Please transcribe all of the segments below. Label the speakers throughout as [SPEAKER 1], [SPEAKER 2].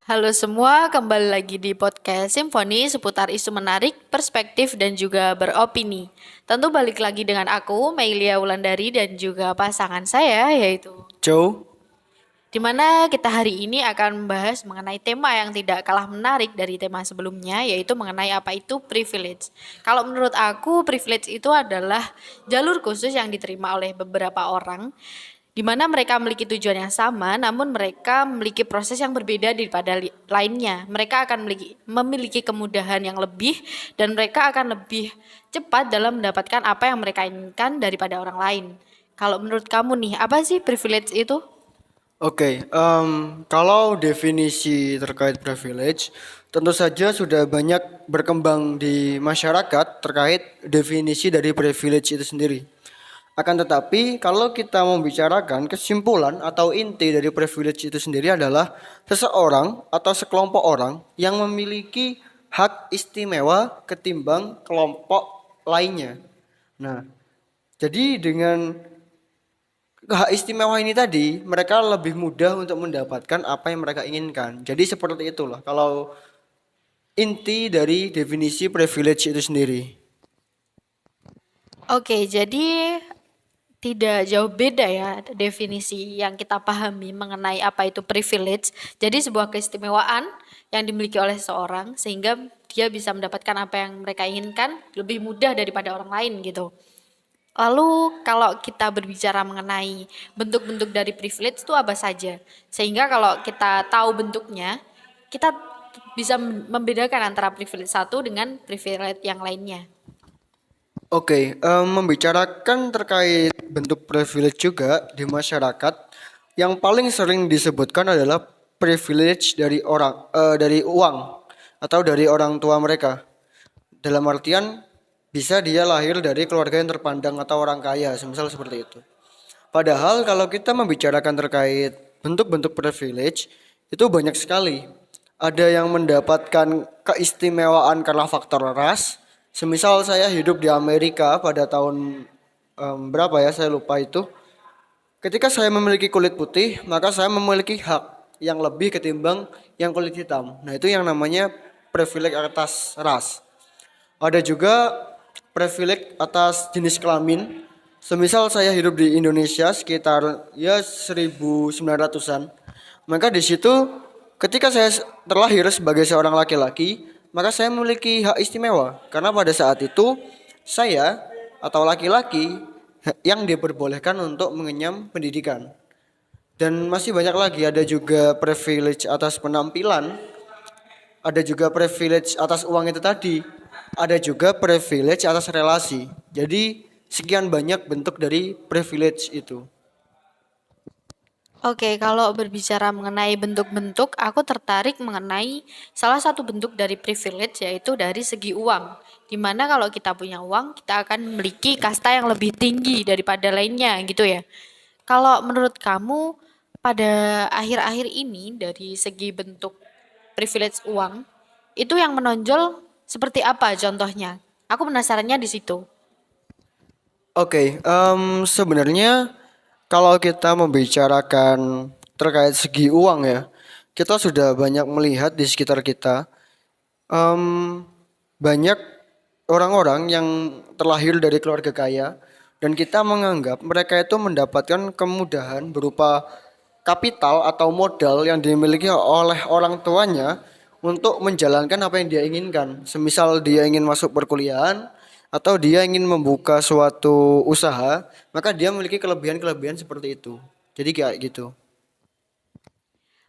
[SPEAKER 1] Halo semua, kembali lagi di podcast Simfoni seputar isu menarik, perspektif, dan juga beropini. Tentu balik lagi dengan aku, Meilia Wulandari, dan juga pasangan saya, yaitu
[SPEAKER 2] Joe,
[SPEAKER 1] di mana kita hari ini akan membahas mengenai tema yang tidak kalah menarik dari tema sebelumnya, yaitu mengenai apa itu privilege. Kalau menurut aku, privilege itu adalah jalur khusus yang diterima oleh beberapa orang di mana mereka memiliki tujuan yang sama, namun mereka memiliki proses yang berbeda daripada lainnya. Mereka akan memiliki kemudahan yang lebih dan mereka akan lebih cepat dalam mendapatkan apa yang mereka inginkan daripada orang lain. Kalau menurut kamu nih, apa sih privilege itu?
[SPEAKER 2] oke. Kalau definisi terkait privilege, tentu saja sudah banyak berkembang di masyarakat terkait definisi dari privilege itu sendiri. Akan tetapi, kalau kita membicarakan kesimpulan atau inti dari privilege itu sendiri adalah seseorang atau sekelompok orang yang memiliki hak istimewa ketimbang kelompok lainnya. Nah, jadi dengan hak istimewa ini tadi, mereka lebih mudah untuk mendapatkan apa yang mereka inginkan. Jadi seperti itulah kalau inti dari definisi privilege itu sendiri.
[SPEAKER 1] Oke, jadi tidak jauh beda ya definisi yang kita pahami mengenai apa itu privilege. Jadi sebuah keistimewaan yang dimiliki oleh seseorang sehingga dia bisa mendapatkan apa yang mereka inginkan lebih mudah daripada orang lain gitu. Lalu kalau kita berbicara mengenai bentuk-bentuk dari privilege itu apa saja? Sehingga kalau kita tahu bentuknya, kita bisa membedakan antara privilege satu dengan privilege yang lainnya.
[SPEAKER 2] Oke, membicarakan terkait bentuk privilege juga di masyarakat, yang paling sering disebutkan adalah privilege dari dari uang atau dari orang tua mereka. Dalam artian bisa dia lahir dari keluarga yang terpandang atau orang kaya, semisal seperti itu. Padahal kalau kita membicarakan terkait bentuk-bentuk privilege, itu banyak sekali. Ada yang mendapatkan keistimewaan karena faktor ras. Semisal saya hidup di Amerika pada tahun berapa ya, saya lupa itu. Ketika saya memiliki kulit putih, maka saya memiliki hak yang lebih ketimbang yang kulit hitam. Nah, itu yang namanya privilege atas ras. Ada juga privilege atas jenis kelamin. Semisal saya hidup di Indonesia sekitar ya 1900-an. Maka di situ ketika saya terlahir sebagai seorang laki-laki, maka saya memiliki hak istimewa karena pada saat itu saya atau laki-laki yang diperbolehkan untuk mengenyam pendidikan. Dan masih banyak lagi, ada juga privilege atas penampilan, ada juga privilege atas uang itu tadi, ada juga privilege atas relasi. Jadi sekian banyak bentuk dari privilege itu.
[SPEAKER 1] Oke, kalau berbicara mengenai bentuk-bentuk, aku tertarik mengenai salah satu bentuk dari privilege yaitu dari segi uang. Dimana kalau kita punya uang, kita akan memiliki kasta yang lebih tinggi daripada lainnya gitu ya. Kalau menurut kamu pada akhir-akhir ini dari segi bentuk privilege uang, itu yang menonjol seperti apa contohnya? Aku penasarannya di situ.
[SPEAKER 2] Oke, sebenarnya kalau kita membicarakan terkait segi uang ya, kita sudah banyak melihat di sekitar kita, em, banyak orang-orang yang terlahir dari keluarga kaya dan kita menganggap mereka itu mendapatkan kemudahan berupa kapital atau modal yang dimiliki oleh orang tuanya untuk menjalankan apa yang dia inginkan. Semisal dia ingin masuk perkuliahan atau dia ingin membuka suatu usaha, maka dia memiliki kelebihan-kelebihan seperti itu. Jadi kayak gitu.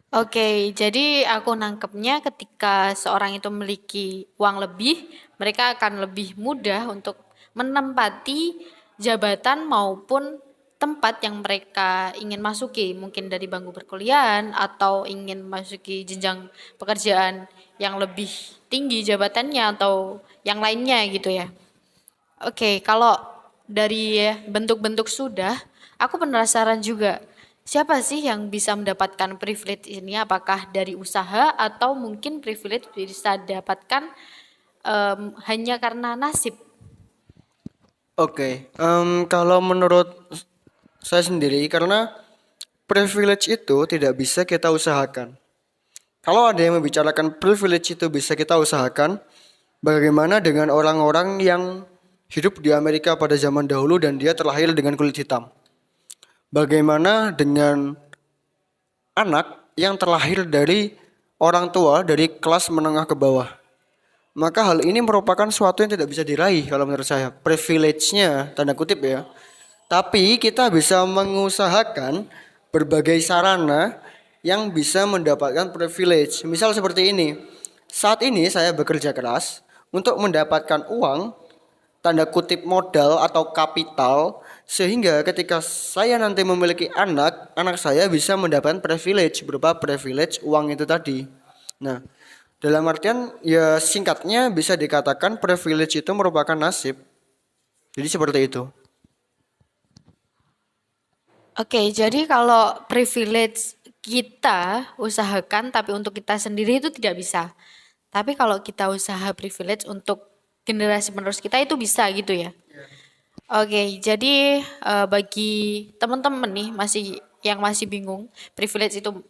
[SPEAKER 1] Oke, jadi aku nangkepnya ketika seorang itu memiliki uang lebih, mereka akan lebih mudah untuk menempati jabatan maupun tempat yang mereka ingin masuki, mungkin dari bangku perkuliahan atau ingin masuki jenjang pekerjaan yang lebih tinggi jabatannya atau yang lainnya gitu ya. Oke, kalau dari bentuk-bentuk sudah, aku penasaran juga, siapa sih yang bisa mendapatkan privilege ini? Apakah dari usaha atau mungkin privilege bisa didapatkan hanya karena nasib?
[SPEAKER 2] Oke, kalau menurut saya sendiri, karena privilege itu tidak bisa kita usahakan. Kalau ada yang membicarakan privilege itu bisa kita usahakan, bagaimana dengan orang-orang yang hidup di Amerika pada zaman dahulu dan dia terlahir dengan kulit hitam? Bagaimana dengan anak yang terlahir dari orang tua dari kelas menengah ke bawah? Maka hal ini merupakan suatu yang tidak bisa diraih kalau menurut saya. Privilege-nya, tanda kutip ya. Tapi kita bisa mengusahakan berbagai sarana yang bisa mendapatkan privilege. Misal seperti ini. Saat ini saya bekerja keras untuk mendapatkan uang, tanda kutip modal atau kapital, sehingga ketika saya nanti memiliki anak, anak saya bisa mendapatkan privilege berupa privilege uang itu tadi. Nah, dalam artian ya singkatnya bisa dikatakan privilege itu merupakan nasib. Jadi seperti itu.
[SPEAKER 1] Oke, jadi kalau privilege kita usahakan tapi untuk kita sendiri itu tidak bisa. Tapi kalau kita usaha privilege untuk generasi penerus kita itu bisa gitu ya. Oke, jadi bagi teman-teman nih masih bingung privilege itu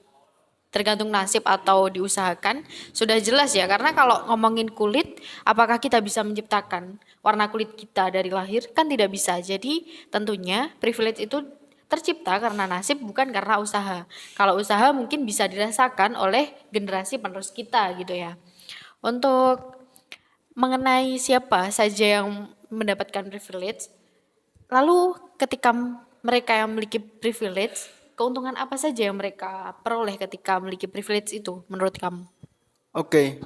[SPEAKER 1] tergantung nasib atau diusahakan, sudah jelas ya karena kalau ngomongin kulit, apakah kita bisa menciptakan warna kulit kita dari lahir? Kan tidak bisa. Jadi tentunya privilege itu tercipta karena nasib bukan karena usaha. Kalau usaha mungkin bisa dirasakan oleh generasi penerus kita gitu ya. Untuk mengenai siapa saja yang mendapatkan privilege, lalu ketika mereka yang memiliki privilege, keuntungan apa saja yang mereka peroleh ketika memiliki privilege itu menurut kamu?
[SPEAKER 2] Oke,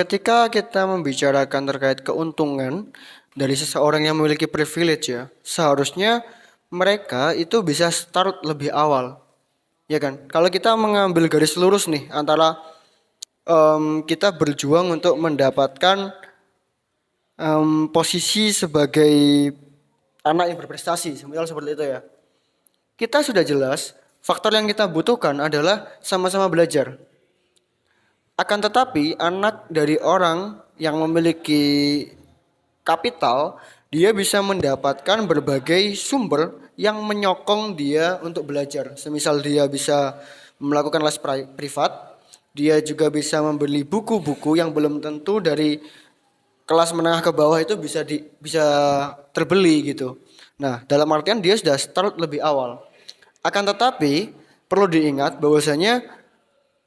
[SPEAKER 2] ketika kita membicarakan terkait keuntungan dari seseorang yang memiliki privilege ya, seharusnya mereka itu bisa start lebih awal, ya kan? Kalau kita mengambil garis lurus nih antara kita berjuang untuk mendapatkan posisi sebagai anak yang berprestasi, misal seperti itu ya. Kita sudah jelas faktor yang kita butuhkan adalah sama-sama belajar. Akan tetapi anak dari orang yang memiliki kapital, dia bisa mendapatkan berbagai sumber yang menyokong dia untuk belajar. Semisal dia bisa melakukan les privat, dia juga bisa membeli buku-buku yang belum tentu dari kelas menengah ke bawah itu bisa terbeli gitu. Nah, dalam artian dia sudah start lebih awal. Akan tetapi perlu diingat bahwasanya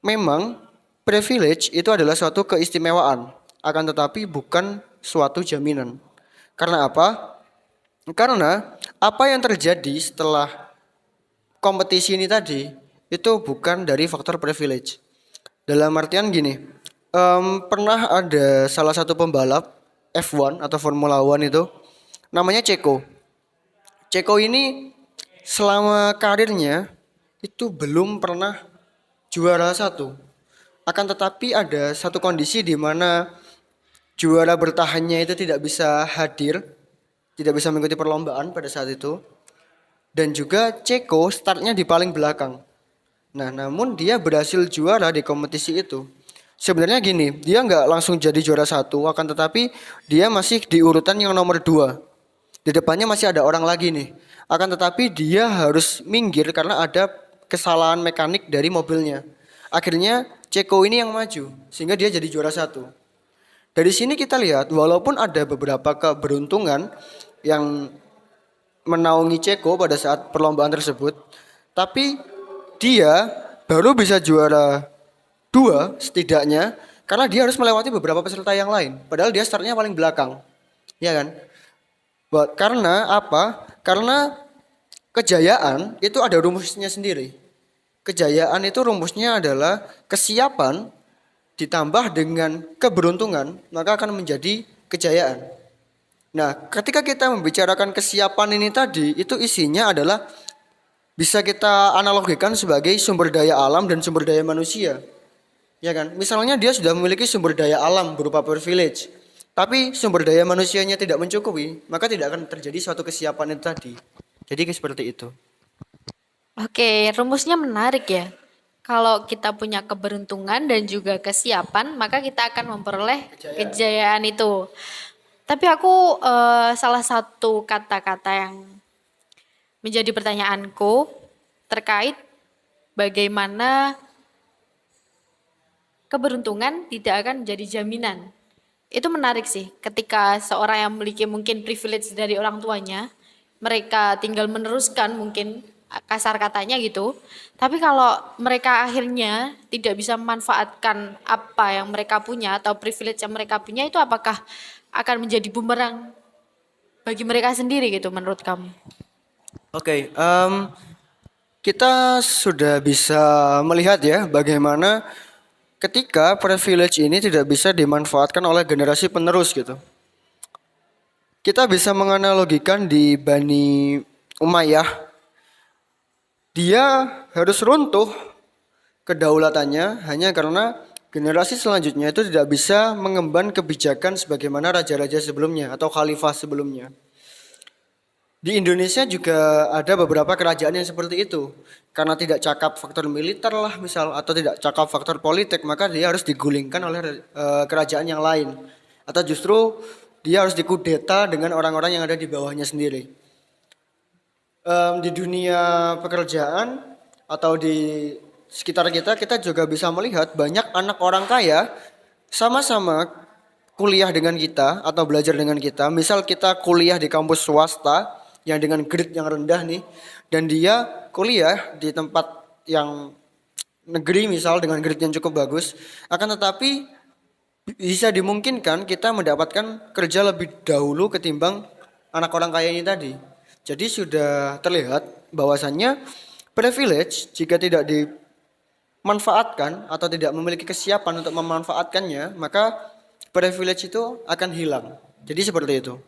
[SPEAKER 2] memang privilege itu adalah suatu keistimewaan, akan tetapi bukan suatu jaminan. Karena apa? Karena apa yang terjadi setelah kompetisi ini tadi itu bukan dari faktor privilege. Dalam artian gini, pernah ada salah satu pembalap F1 atau Formula One itu namanya Ceko. Ceko ini selama karirnya itu belum pernah juara satu. Akan tetapi ada satu kondisi di mana juara bertahannya itu tidak bisa hadir, tidak bisa mengikuti perlombaan pada saat itu. Dan juga Ceko startnya di paling belakang. Nah, namun dia berhasil juara di kompetisi itu. Sebenarnya gini, dia nggak langsung jadi juara satu, akan tetapi dia masih di urutan yang nomor dua. Di depannya masih ada orang lagi nih. Akan tetapi dia harus minggir karena ada kesalahan mekanik dari mobilnya. Akhirnya Ceko ini yang maju, sehingga dia jadi juara satu. Dari sini kita lihat, walaupun ada beberapa keberuntungan yang menaungi Ceko pada saat perlombaan tersebut, tapi dia baru bisa juara dua setidaknya karena dia harus melewati beberapa peserta yang lain. Padahal dia startnya paling belakang, ya kan? Karena apa? Karena kejayaan itu ada rumusnya sendiri. Kejayaan itu rumusnya adalah kesiapan ditambah dengan keberuntungan, maka akan menjadi kejayaan. Nah, ketika kita membicarakan kesiapan ini tadi, itu isinya adalah bisa kita analogikan sebagai sumber daya alam dan sumber daya manusia. Ya kan? Misalnya dia sudah memiliki sumber daya alam berupa privilege, tapi sumber daya manusianya tidak mencukupi, maka tidak akan terjadi suatu kesiapan itu tadi. Jadi seperti itu.
[SPEAKER 1] Oke, rumusnya menarik ya. Kalau kita punya keberuntungan dan juga kesiapan, maka kita akan memperoleh kejayaan itu. Tapi aku salah satu kata-kata yang menjadi pertanyaanku terkait bagaimana keberuntungan tidak akan menjadi jaminan. Itu menarik sih, ketika seorang yang memiliki mungkin privilege dari orang tuanya, mereka tinggal meneruskan mungkin kasar katanya gitu. Tapi kalau mereka akhirnya tidak bisa memanfaatkan apa yang mereka punya atau privilege yang mereka punya, itu apakah akan menjadi bumerang bagi mereka sendiri gitu menurut kamu?
[SPEAKER 2] Oke, kita sudah bisa melihat ya bagaimana ketika privilege ini tidak bisa dimanfaatkan oleh generasi penerus gitu. Kita bisa menganalogikan di Bani Umayyah, dia harus runtuh kedaulatannya hanya karena generasi selanjutnya itu tidak bisa mengemban kebijakan sebagaimana raja-raja sebelumnya atau khalifah sebelumnya. Di Indonesia juga ada beberapa kerajaan yang seperti itu. Karena tidak cakap faktor militer lah misal atau tidak cakap faktor politik, maka dia harus digulingkan oleh kerajaan yang lain. Atau justru dia harus dikudeta dengan orang-orang yang ada di bawahnya sendiri. Di dunia pekerjaan atau di sekitar kita, kita juga bisa melihat banyak anak orang kaya sama-sama kuliah dengan kita atau belajar dengan kita. Misal kita kuliah di kampus swasta yang dengan grade yang rendah nih, dan dia kuliah di tempat yang negeri misal dengan grade yang cukup bagus, akan tetapi bisa dimungkinkan kita mendapatkan kerja lebih dahulu ketimbang anak orang kaya ini tadi. Jadi sudah terlihat bahwasannya privilege jika tidak dimanfaatkan atau tidak memiliki kesiapan untuk memanfaatkannya, maka privilege itu akan hilang. Jadi seperti itu.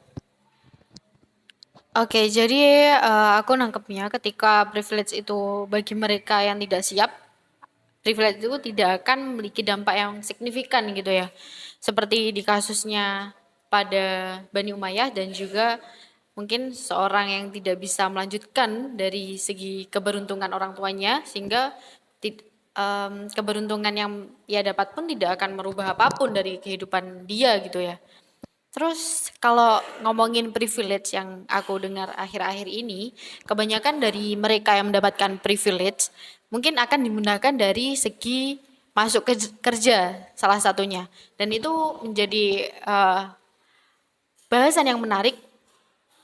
[SPEAKER 1] Oke, jadi aku nangkepnya ketika privilege itu bagi mereka yang tidak siap, privilege itu tidak akan memiliki dampak yang signifikan gitu ya. Seperti di kasusnya pada Bani Umayyah dan juga mungkin seorang yang tidak bisa melanjutkan dari segi keberuntungan orang tuanya sehingga keberuntungan yang ia dapat pun tidak akan merubah apapun dari kehidupan dia gitu ya. Terus kalau ngomongin privilege yang aku dengar akhir-akhir ini, kebanyakan dari mereka yang mendapatkan privilege mungkin akan dimudahkan dari segi masuk ke kerja salah satunya. Dan itu menjadi bahasan yang menarik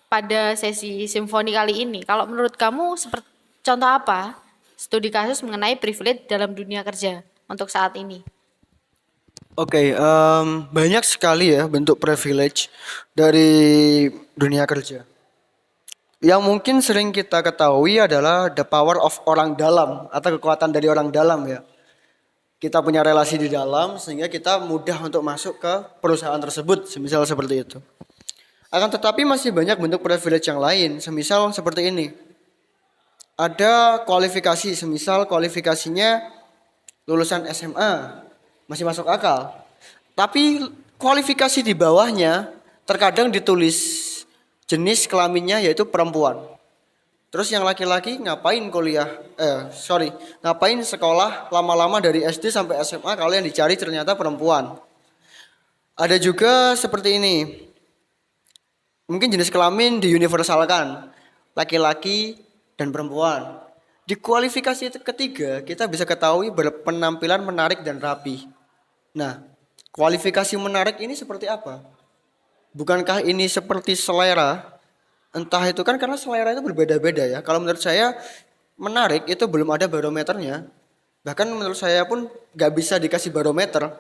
[SPEAKER 1] pada sesi simfoni kali ini. Kalau menurut kamu seperti contoh apa studi kasus mengenai privilege dalam dunia kerja untuk saat ini?
[SPEAKER 2] Oke, banyak sekali ya bentuk privilege dari dunia kerja. Yang mungkin sering kita ketahui adalah the power of orang dalam atau kekuatan dari orang dalam ya. Kita punya relasi di dalam sehingga kita mudah untuk masuk ke perusahaan tersebut, semisal seperti itu. Akan tetapi masih banyak bentuk privilege yang lain, semisal seperti ini. Ada kualifikasi, semisal kualifikasinya lulusan SMA, masih masuk akal. Tapi kualifikasi di bawahnya terkadang ditulis jenis kelaminnya yaitu perempuan. Terus yang laki-laki ngapain ngapain sekolah lama-lama dari SD sampai SMA kalau yang dicari ternyata perempuan. Ada juga seperti ini. Mungkin jenis kelamin diuniversalkan, laki-laki dan perempuan. Di kualifikasi ketiga kita bisa ketahui berpenampilan menarik dan rapi. Nah, kualifikasi menarik ini seperti apa? Bukankah ini seperti selera? Entah itu kan karena selera itu berbeda-beda ya. Kalau menurut saya menarik itu belum ada barometernya. Bahkan menurut saya pun gak bisa dikasih barometer.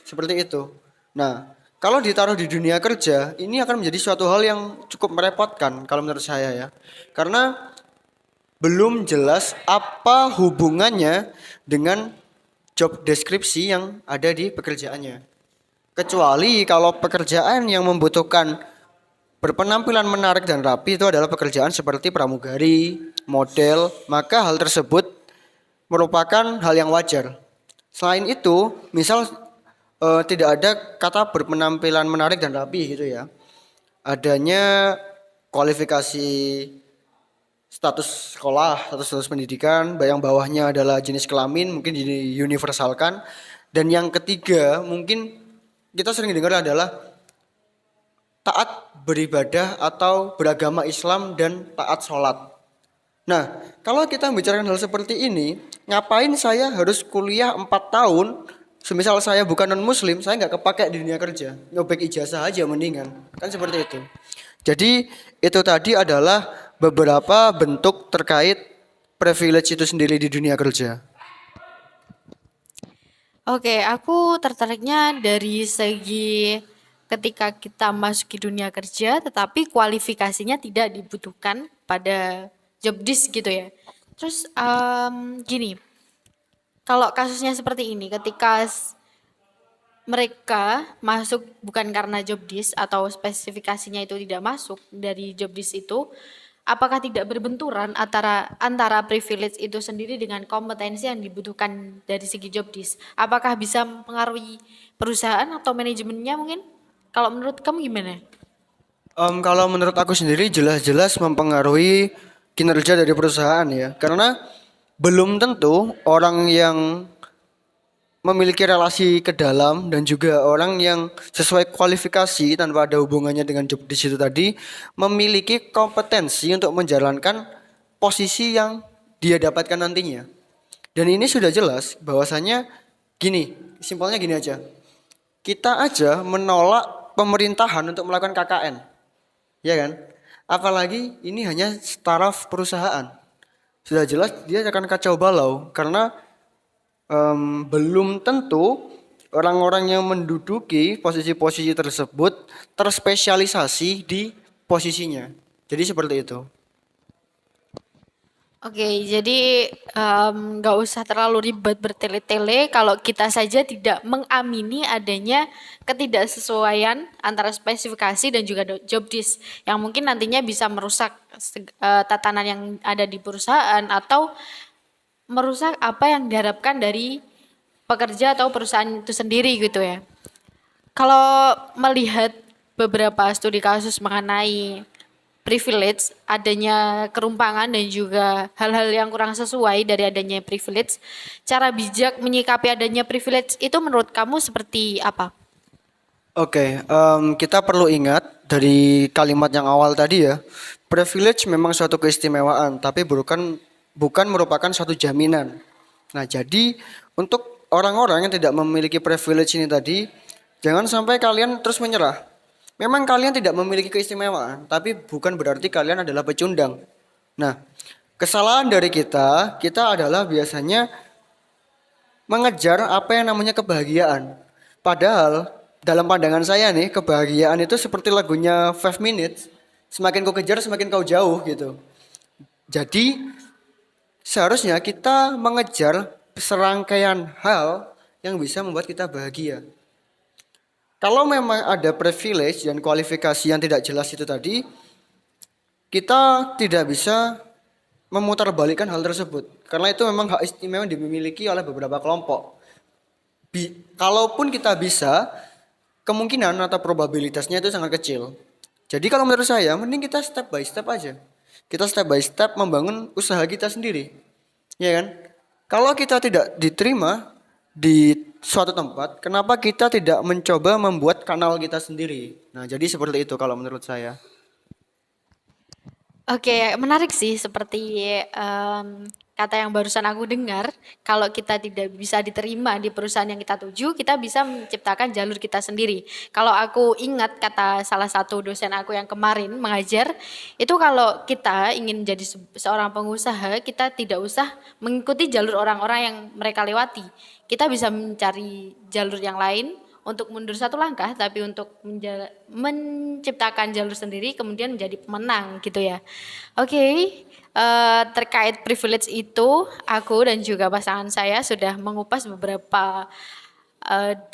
[SPEAKER 2] Seperti itu. Nah, kalau ditaruh di dunia kerja, ini akan menjadi suatu hal yang cukup merepotkan kalau menurut saya ya. Karena belum jelas apa hubungannya dengan job deskripsi yang ada di pekerjaannya. Kecuali kalau pekerjaan yang membutuhkan berpenampilan menarik dan rapi itu adalah pekerjaan seperti pramugari, model, maka hal tersebut merupakan hal yang wajar. Selain itu, misal tidak ada kata berpenampilan menarik dan rapi gitu ya. Adanya kualifikasi status sekolah atau status pendidikan, yang bawahnya adalah jenis kelamin mungkin diuniversalkan, dan yang ketiga mungkin kita sering dengar adalah taat beribadah atau beragama Islam dan taat sholat. Nah, kalau kita membicarakan hal seperti ini, ngapain saya harus kuliah 4 tahun Semisal saya bukan non muslim, saya nggak kepake di dunia kerja, nyobek ijazah aja mendingan, kan seperti itu. Jadi itu tadi adalah beberapa bentuk terkait privilege itu sendiri di dunia kerja.
[SPEAKER 1] Oke, aku tertariknya dari segi ketika kita masuk ke dunia kerja, tetapi kualifikasinya tidak dibutuhkan pada job desk gitu ya. Terus gini, kalau kasusnya seperti ini, ketika mereka masuk bukan karena job desk atau spesifikasinya itu tidak masuk dari job desk itu, apakah tidak berbenturan antara antara privilege itu sendiri dengan kompetensi yang dibutuhkan dari segi job desk? Apakah bisa mempengaruhi perusahaan atau manajemennya mungkin? Kalau menurut kamu gimana?
[SPEAKER 2] Kalau menurut aku sendiri jelas-jelas mempengaruhi kinerja dari perusahaan ya, karena belum tentu orang yang memiliki relasi ke dalam dan juga orang yang sesuai kualifikasi tanpa ada hubungannya dengan job di situ tadi memiliki kompetensi untuk menjalankan posisi yang dia dapatkan nantinya. Dan ini sudah jelas bahwasannya gini, simpelnya gini aja. Kita aja menolak pemerintahan untuk melakukan KKN, ya kan? Apalagi ini hanya taraf perusahaan. Sudah jelas dia akan kacau balau karena belum tentu orang-orang yang menduduki posisi-posisi tersebut terspesialisasi di posisinya. Jadi seperti itu.
[SPEAKER 1] Oke, jadi nggak usah terlalu ribet bertele-tele kalau kita saja tidak mengamini adanya ketidaksesuaian antara spesifikasi dan juga job desk yang mungkin nantinya bisa merusak tatanan yang ada di perusahaan atau merusak apa yang diharapkan dari pekerja atau perusahaan itu sendiri gitu ya. Kalau melihat beberapa studi kasus mengenai privilege, adanya kerumpangan dan juga hal-hal yang kurang sesuai dari adanya privilege, cara bijak menyikapi adanya privilege itu menurut kamu seperti apa?
[SPEAKER 2] Oke, kita perlu ingat dari kalimat yang awal tadi ya, privilege memang suatu keistimewaan, tapi bukan merupakan suatu jaminan. Nah, jadi untuk orang-orang yang tidak memiliki privilege ini tadi, jangan sampai kalian terus menyerah. Memang kalian tidak memiliki keistimewaan, tapi bukan berarti kalian adalah pecundang. Nah, kesalahan dari kita adalah biasanya mengejar apa yang namanya kebahagiaan. Padahal dalam pandangan saya nih, kebahagiaan itu seperti lagunya Five Minutes. Semakin kau kejar, semakin kau jauh gitu. Jadi seharusnya kita mengejar serangkaian hal yang bisa membuat kita bahagia. Kalau memang ada privilege dan kualifikasi yang tidak jelas itu tadi, kita tidak bisa memutarbalikkan hal tersebut. Karena itu memang hak istimewa yang dimiliki oleh beberapa kelompok. Kalaupun kita bisa, kemungkinan atau probabilitasnya itu sangat kecil. Jadi kalau menurut saya, mending kita step by step aja. Kita step by step membangun usaha kita sendiri. Ya kan? Kalau kita tidak diterima di suatu tempat, kenapa kita tidak mencoba membuat kanal kita sendiri? Nah, jadi seperti itu kalau menurut saya.
[SPEAKER 1] Oke, menarik sih seperti kata yang barusan aku dengar, kalau kita tidak bisa diterima di perusahaan yang kita tuju, kita bisa menciptakan jalur kita sendiri. Kalau aku ingat kata salah satu dosen aku yang kemarin mengajar, itu kalau kita ingin jadi seorang pengusaha, kita tidak usah mengikuti jalur orang-orang yang mereka lewati. Kita bisa mencari jalur yang lain untuk mundur satu langkah, tapi untuk menciptakan jalur sendiri kemudian menjadi pemenang gitu ya. Oke, terkait privilege itu aku dan juga pasangan saya sudah mengupas beberapa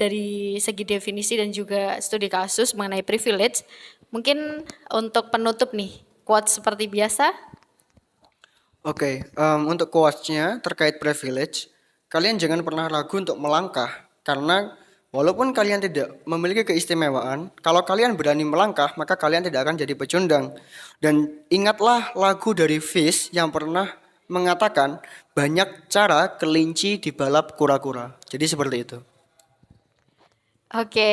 [SPEAKER 1] dari segi definisi dan juga studi kasus mengenai privilege. Mungkin untuk penutup nih, quote seperti biasa.
[SPEAKER 2] Oke, untuk quotes-nya terkait privilege, kalian jangan pernah ragu untuk melangkah karena walaupun kalian tidak memiliki keistimewaan, kalau kalian berani melangkah, maka kalian tidak akan jadi pecundang. Dan ingatlah lagu dari Fish yang pernah mengatakan banyak cara kelinci dibalap kura-kura. Jadi seperti itu.
[SPEAKER 1] Oke,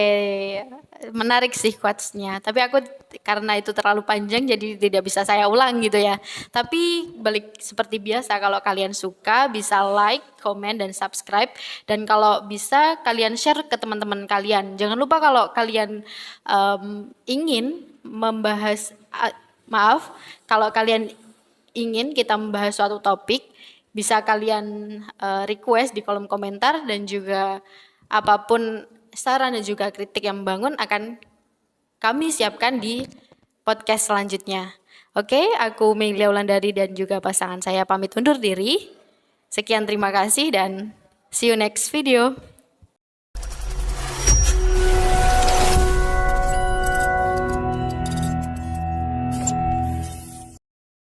[SPEAKER 1] menarik sih quotes-nya. Tapi aku karena itu terlalu panjang jadi tidak bisa saya ulang gitu ya. Tapi balik seperti biasa kalau kalian suka bisa like, komen dan subscribe dan kalau bisa kalian share ke teman-teman kalian. Jangan lupa kalau kalian ingin membahas maaf, kalau kalian ingin kita membahas suatu topik bisa kalian request di kolom komentar dan juga apapun saran dan juga kritik yang membangun akan kami siapkan di podcast selanjutnya. Oke, aku Melia Wulandari dan juga pasangan saya pamit undur diri. Sekian terima kasih dan see you next video.